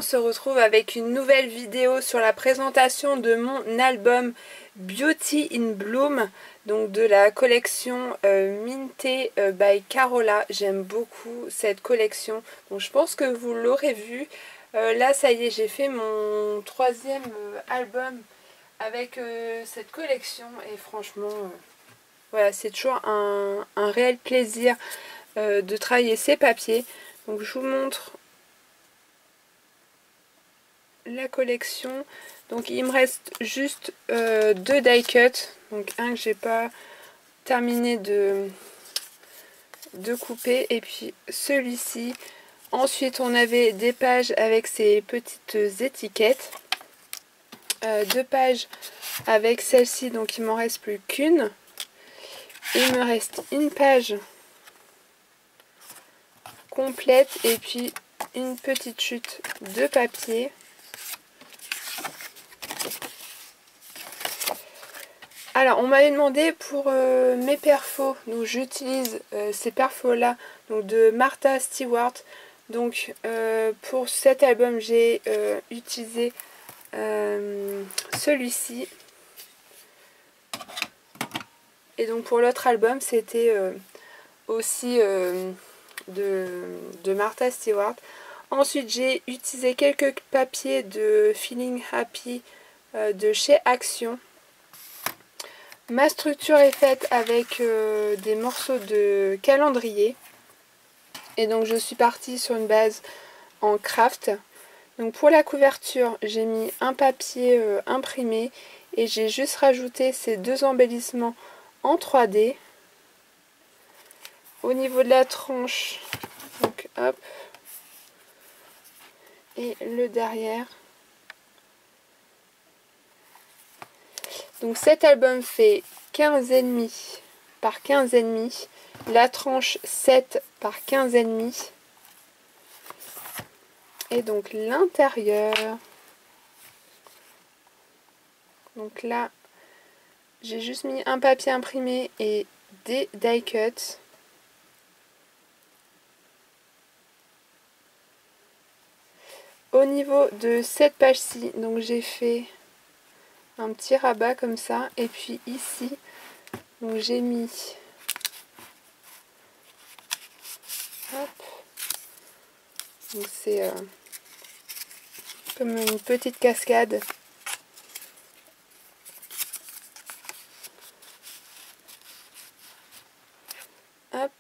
se retrouve avec une nouvelle vidéo sur la présentation de mon album Beauty in Bloom, donc de la collection Minté by Carola. J'aime beaucoup cette collection, donc je pense que vous l'aurez vu. Là ça y est, j'ai fait mon troisième album avec cette collection et franchement voilà, c'est toujours un réel plaisir de travailler ces papiers. Donc je vous montre la collection. Donc il me reste juste deux die cuts, donc un que j'ai pas terminé de couper et puis celui-ci. Ensuite on avait des pages avec ces petites étiquettes, deux pages avec celle-ci, donc il m'en reste plus qu'une. Il me reste une page complète et puis une petite chute de papier. Alors on m'avait demandé pour mes perfos, donc j'utilise ces perfos là, donc de Martha Stewart. Donc pour cet album j'ai utilisé celui-ci, et donc pour l'autre album c'était aussi de Martha Stewart. Ensuite j'ai utilisé quelques papiers de Feeling Happy de chez Action. Ma structure est faite avec des morceaux de calendrier. Et donc je suis partie sur une base en craft. Donc pour la couverture, j'ai mis un papier imprimé et j'ai juste rajouté ces deux embellissements en 3D. Au niveau de la tranche, donc hop, et le derrière. Donc cet album fait 15,5 par 15,5. La tranche 7 par 15,5. Et donc l'intérieur. Donc là, j'ai juste mis un papier imprimé et des die cuts. Au niveau de cette page-ci, donc j'ai fait un petit rabat comme ça, et puis ici donc j'ai mis hop, donc c'est comme une petite cascade, hop,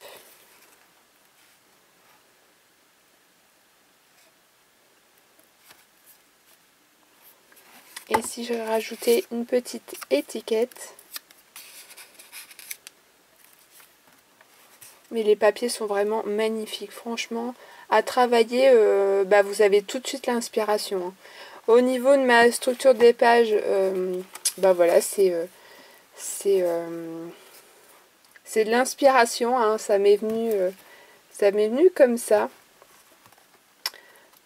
et ici je vais rajouter une petite étiquette. Mais les papiers sont vraiment magnifiques, franchement. À travailler, vous avez tout de suite l'inspiration. Hein. Au niveau de ma structure des pages, voilà, c'est de l'inspiration. Hein. Ça m'est venu comme ça.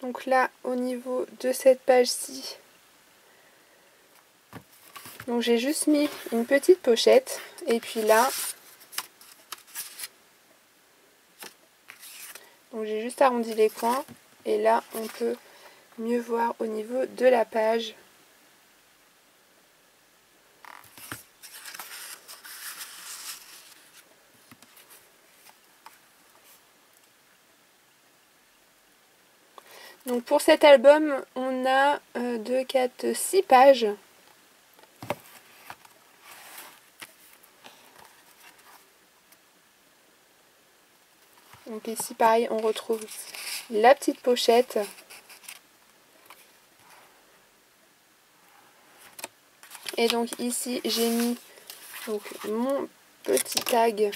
Donc là, au niveau de cette page-ci, donc j'ai juste mis une petite pochette. Et puis là, donc j'ai juste arrondi les coins et là on peut mieux voir au niveau de la page. Donc pour cet album on a 2, 4, 6 pages. Donc ici pareil on retrouve la petite pochette. Et donc ici j'ai mis donc mon petit tag.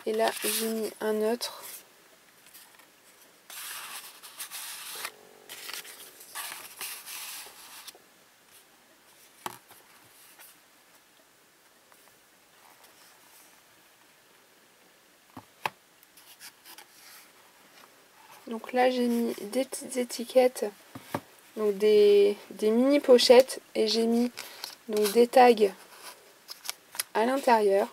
Et là j'ai mis un autre. Donc là j'ai mis des petites étiquettes, donc des mini pochettes, et j'ai mis donc des tags à l'intérieur.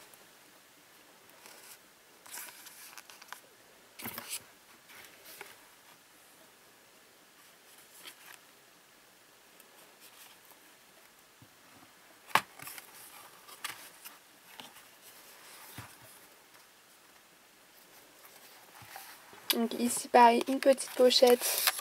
Donc ici pareil, une petite pochette.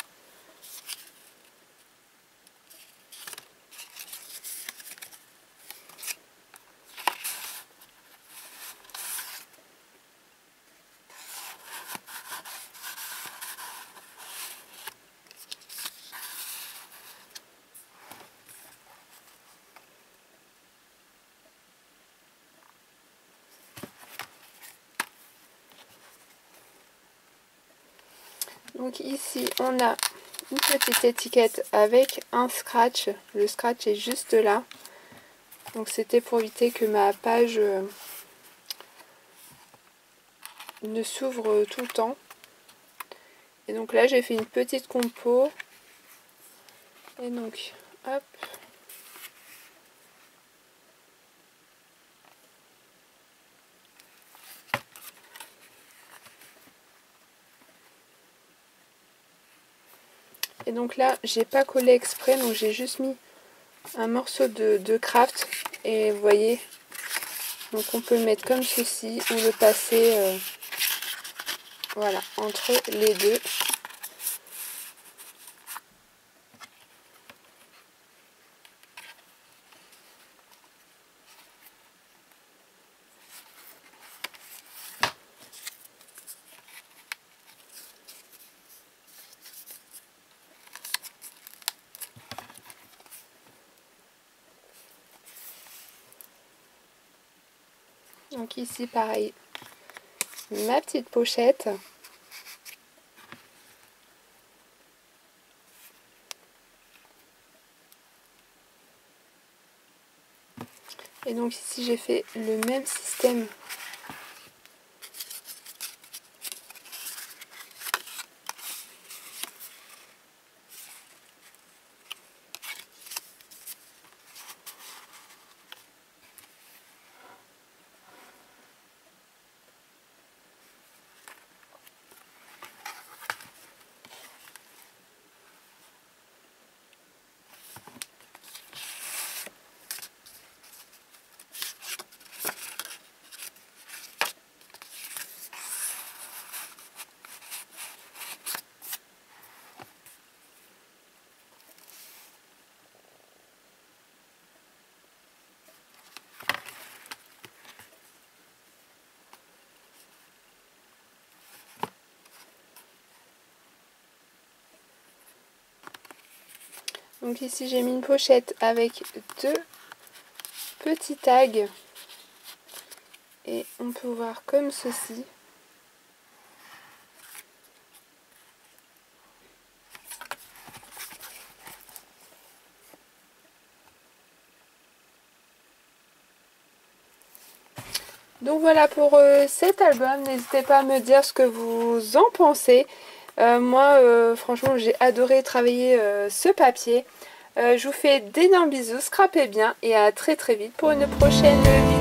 Donc ici on a une petite étiquette avec un scratch. Le scratch est juste là. Donc c'était pour éviter que ma page ne s'ouvre tout le temps. Et donc là j'ai fait une petite compo. Et donc hop. Et donc là j'ai pas collé exprès, donc j'ai juste mis un morceau de craft. Et vous voyez, donc on peut le mettre comme ceci ou le passer voilà, entre les deux. Donc ici pareil, ma petite pochette. Et donc ici j'ai fait le même système. Donc ici j'ai mis une pochette avec deux petits tags. Et on peut voir comme ceci. Donc voilà pour cet album, n'hésitez pas à me dire ce que vous en pensez. Moi franchement j'ai adoré travailler ce papier. Je vous fais d'énormes bisous, scrapez bien et à très vite pour une prochaine vidéo.